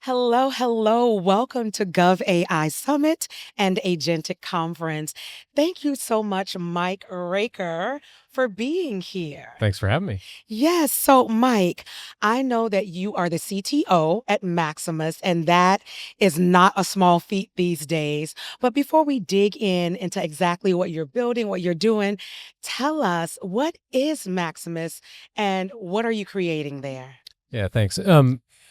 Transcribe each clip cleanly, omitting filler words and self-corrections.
Hello, hello. Welcome to GovAI Summit and AGENTIC Conference. Thank you so much, Mike Raker, for being here. Thanks for having me. Yes, so Mike, I know that you are the CTO at Maximus, and that is not a small feat these days. But before we dig in into exactly what you're building, what you're doing, tell us, what is Maximus and what are you creating there? Yeah, thanks.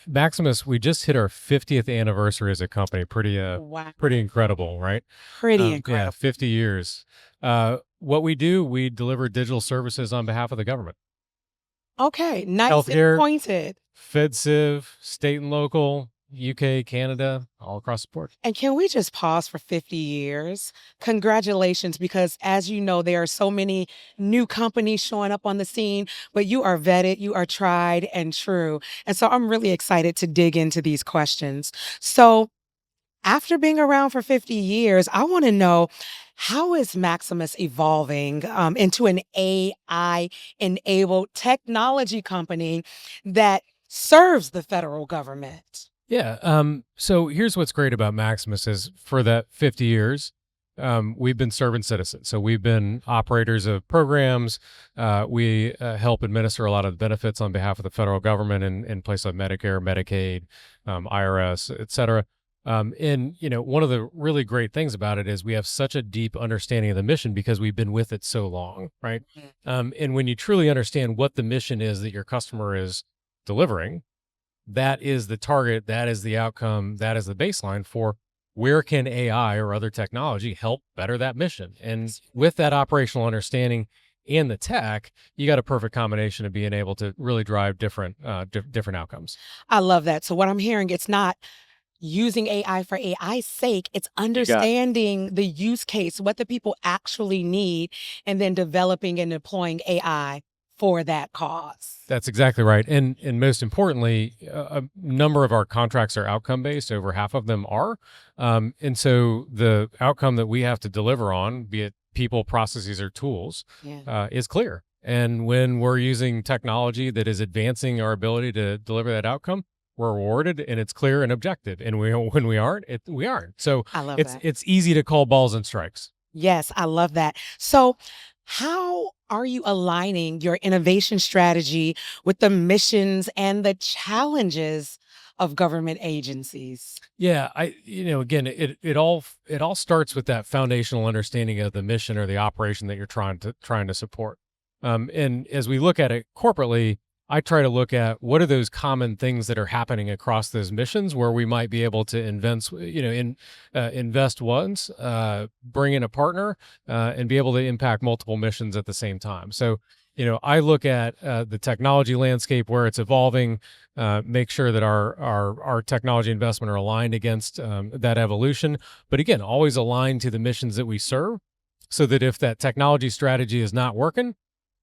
Maximus, we just hit our 50th anniversary as a company. Wow, Pretty incredible, right? pretty Yeah, incredible. 50 years. What we do, we deliver digital services on behalf of the government. Okay, nice and Healthcare, pointed. FedCiv, state and local, UK, Canada, all across the board. And can we just pause for 50 years? Congratulations, because as you know, there are so many new companies showing up on the scene, but you are vetted, you are tried and true. And so I'm really excited to dig into these questions. So, after being around for 50 years, I want to know, how is Maximus evolving into an AI enabled technology company that serves the federal government? Yeah. So here's what's great about Maximus is for that 50 years, we've been serving citizens. So we've been operators of programs. We help administer a lot of the benefits on behalf of the federal government in places like Medicare, Medicaid, IRS, et cetera. And one of the really great things about it is we have such a deep understanding of the mission because we've been with it so long, right? And when you truly understand what the mission is that your customer is delivering, that is the target, that is the outcome, that is the baseline for where can AI or other technology help better that mission. And with that operational understanding and the tech, you got a perfect combination of being able to really drive different different outcomes. I love that. So, what I'm hearing, it's not using AI for AI's sake, it's You got understanding the use case, what the people actually need, and then developing and deploying AI for that cause. That's exactly right. And most importantly, a number of our contracts are outcome based. Over half of them are. And so the outcome that we have to deliver on, be it people, processes, or tools, Yeah. is clear. And when we're using technology that is advancing our ability to deliver that outcome, we're rewarded, and it's clear and objective. And when we aren't, we aren't. So I love it's that. it's easy to call balls and strikes. Yes, I love that. So, how are you aligning your innovation strategy with the missions and the challenges of government agencies? Yeah, again, it all starts with that foundational understanding of the mission or the operation that you're trying to support. And as we look at it corporately, I try to look at what are those common things that are happening across those missions where we might be able to invest once, bring in a partner, and be able to impact multiple missions at the same time. So, I look at the technology landscape where it's evolving, make sure that our technology investment are aligned against that evolution. But again, always aligned to the missions that we serve, so that if that technology strategy is not working,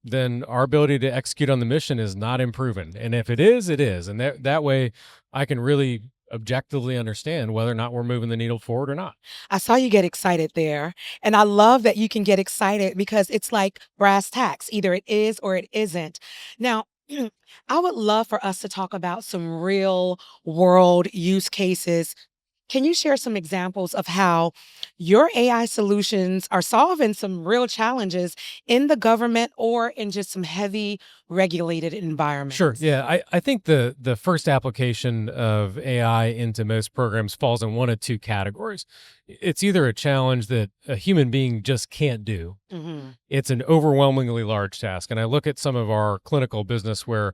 then our ability to execute on the mission is not improving. And if it is, it is. And that way I can really objectively understand whether or not we're moving the needle forward or not. I saw you get excited there. And I love that you can get excited because it's like brass tacks. Either it is or it isn't. Now, I would love for us to talk about some real world use cases. Can you share some examples of how your AI solutions are solving some real challenges in the government or in just some heavy regulated Sure. environments? Yeah. I think the first application of AI into most programs falls in one of two categories. It's either a challenge that a human being just can't do. Hmm. It's an overwhelmingly large task. And I look at some of our clinical business where,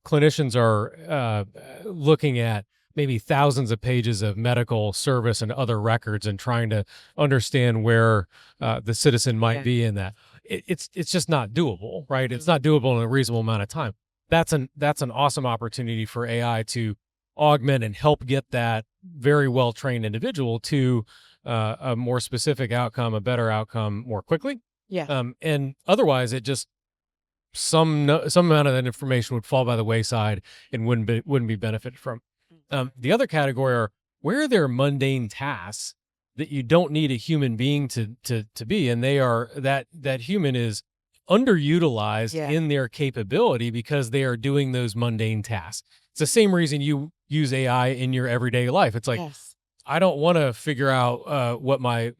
clinicians are looking at maybe thousands of pages of medical service and other records and trying to understand where the citizen might Yeah. be in that. It's just not doable, right? It's not doable in a reasonable amount of time. That's an awesome opportunity for AI to augment and help get that very well trained individual to a more specific outcome, a better outcome more quickly. Yeah. And otherwise, it just some amount of that information would fall by the wayside and wouldn't be benefited from. The other category are where there are mundane tasks that you don't need a human being to be, and they are that human is underutilized Yeah. in their capability because they are doing those mundane tasks. It's the same reason you use AI in your everyday life. It's like, Yes. I don't want to figure out what my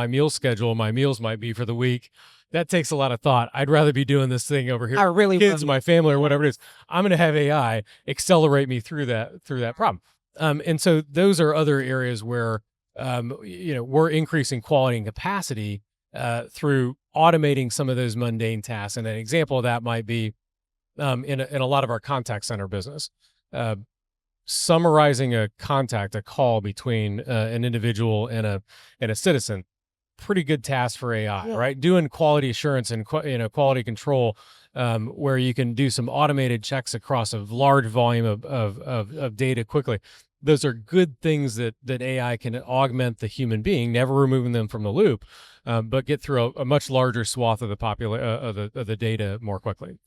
meal schedule, my meals might be for the week. That takes a lot of thought. I'd rather be doing this thing over here, I really kids, would. my family, or Yeah. whatever it is. I'm going to have AI accelerate me through that problem. And so those are other areas where we're increasing quality and capacity through automating some of those mundane tasks. And an example of that might be in a lot of our contact center business. Summarizing a call between an individual and a citizen, pretty good task for AI, Yeah. right? Doing quality assurance and quality control, where you can do some automated checks across a large volume of data quickly. Those are good things that AI can augment the human being, never removing them from the loop, but get through a much larger swath of of the data more quickly.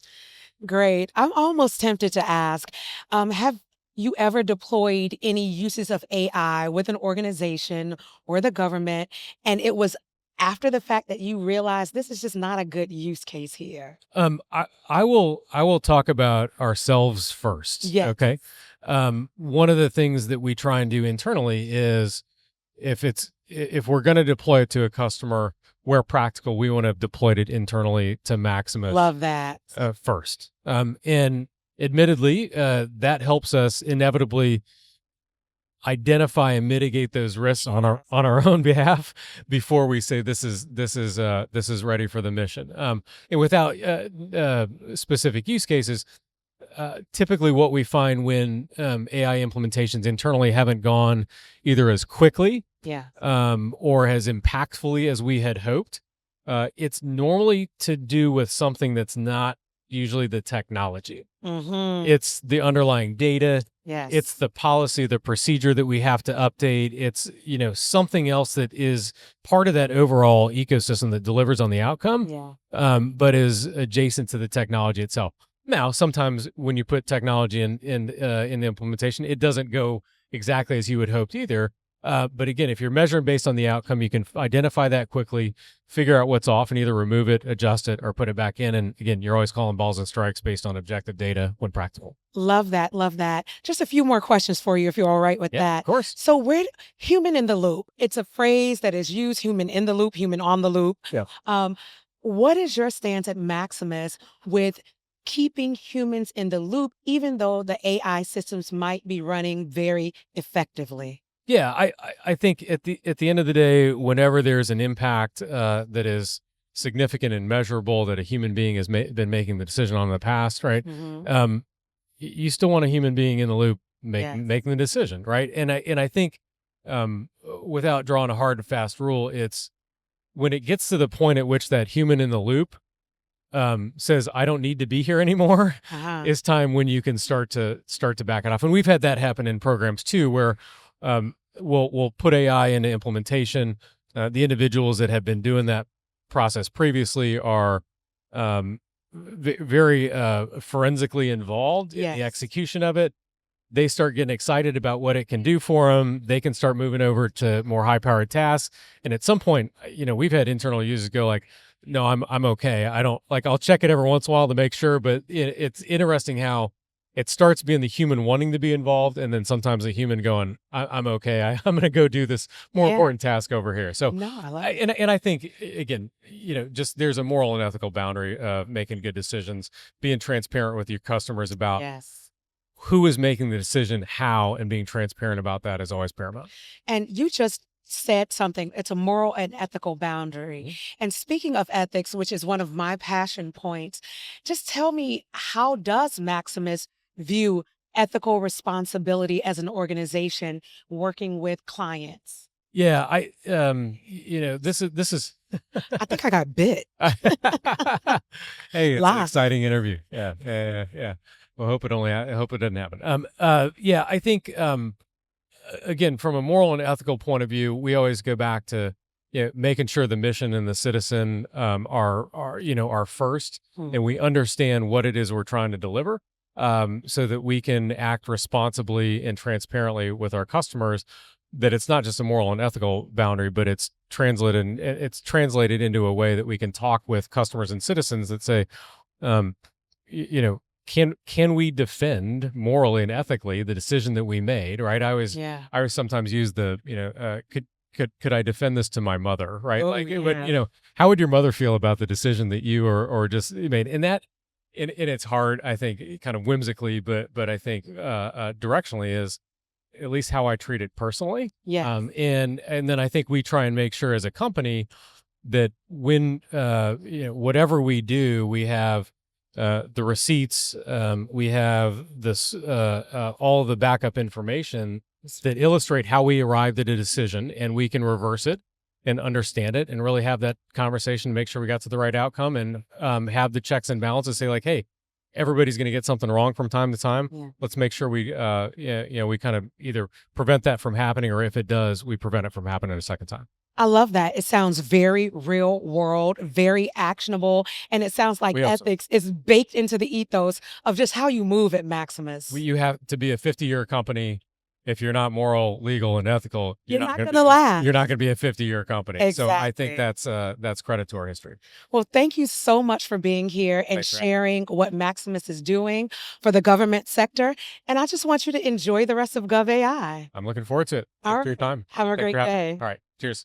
Great. I'm almost tempted to ask, have you ever deployed any uses of AI with an organization or the government, and it was after the fact that you realized this is just not a good use case here? I will talk about ourselves first. Yes. Okay. One of the things that we try and do internally is if we're going to deploy it to a customer, where practical, we want to have deployed it internally to Maximus Love that. first. And admittedly, that helps us inevitably identify and mitigate those risks on our own behalf before we say this is ready for the mission. And without specific use cases, typically what we find when AI implementations internally haven't gone either as quickly Yeah. or as impactfully as we had hoped, it's normally to do with something that's not usually the technology. Mm-hmm. It's the underlying data. Yes. It's the policy, the procedure that we have to update. It's, something else that is part of that overall ecosystem that delivers on the outcome, Yeah. but is adjacent to the technology itself. Now, sometimes when you put technology in the implementation, it doesn't go exactly as you would hoped either. But again, if you're measuring based on the outcome, you can identify that quickly, figure out what's off, and either remove it, adjust it, or put it back in. And again, you're always calling balls and strikes based on objective data when practical. Love that. Love that. Just a few more questions for you, if you're all right with Yeah, that. of course. So, human in the loop? It's a phrase that is used. Human in the loop, human on the loop. Yeah. What is your stance at Maximus with keeping humans in the loop, even though the AI systems might be running very effectively? Yeah, I think at the end of the day, whenever there's an impact that is significant and measurable that a human being has been making the decision on in the past, right? Hmm. You still want a human being in the loop Yes. making the decision, right? And I think without drawing a hard and fast rule, it's when it gets to the point at which that human in the loop says, I don't need to be here anymore, Uh-huh. is time when you can start to back it off. And we've had that happen in programs too, where we'll put AI into implementation. The individuals that have been doing that process previously are very forensically involved in the Yes. execution of it. They start getting excited about what it can do for them. They can start moving over to more high-powered tasks. And at some point, we've had internal users go like, "No, I'm okay. I don't like. I'll check it every once in a while to make sure." But it's interesting how it starts being the human wanting to be involved, and then sometimes the human going, "I'm okay. I'm going to go do this more Yeah. important task over here." So, No, I love it. and I think again, just there's a moral and ethical boundary of making good decisions, being transparent with your customers about Yes. who is making the decision, how, and being transparent about that is always paramount. And you just said something. It's a moral and ethical boundary. Mhm. And speaking of ethics, which is one of my passion points, just tell me, how does Maximus view ethical responsibility as an organization working with clients? Yeah, this is I think I got bit. hey, it's an Live. exciting interview. Yeah. Well, I hope it doesn't happen. Yeah, I think again, from a moral and ethical point of view, we always go back to making sure the mission and the citizen are first, and we understand what it is we're trying to deliver, so that we can act responsibly and transparently with our customers, that it's not just a moral and ethical boundary, but it's translated into a way that we can talk with customers and citizens that say, um, you know, can we defend morally and ethically the decision that we made? Right. Yeah. I always sometimes use the, could I defend this to my mother? Right. Oh, Like, it would, yeah. how would your mother feel about the decision that you or just made? And that, and it's hard, I think, kind of whimsically, but I think directionally is at least how I treat it personally. Yes. And then I think we try and make sure as a company that when whatever we do, we have the receipts, we have this all the backup information that illustrate how we arrived at a decision, and we can reverse it and understand it and really have that conversation, make sure we got to the right outcome, and have the checks and balances. Say like, hey, everybody's going to get something wrong from time to time. Yeah. Let's make sure we we kind of either prevent that from happening, or if it does, we prevent it from happening a second time. I love that. It sounds very real world, very actionable, and it sounds like We hope so. ethics is baked into the ethos of just how you move at Maximus. You have to be a 50-year company. If you're not moral, legal, and ethical, You're not gonna last. You're not going to be a 50-year company. So I think Exactly. that's credit to our history. Well, thank you so much for being here and Thanks for having me. sharing what Maximus is doing for the government sector. And I just want you to enjoy the rest of GovAI. I'm looking forward to it. All Thanks for your right. time. Have a Thanks great for having me. day. All right. Cheers.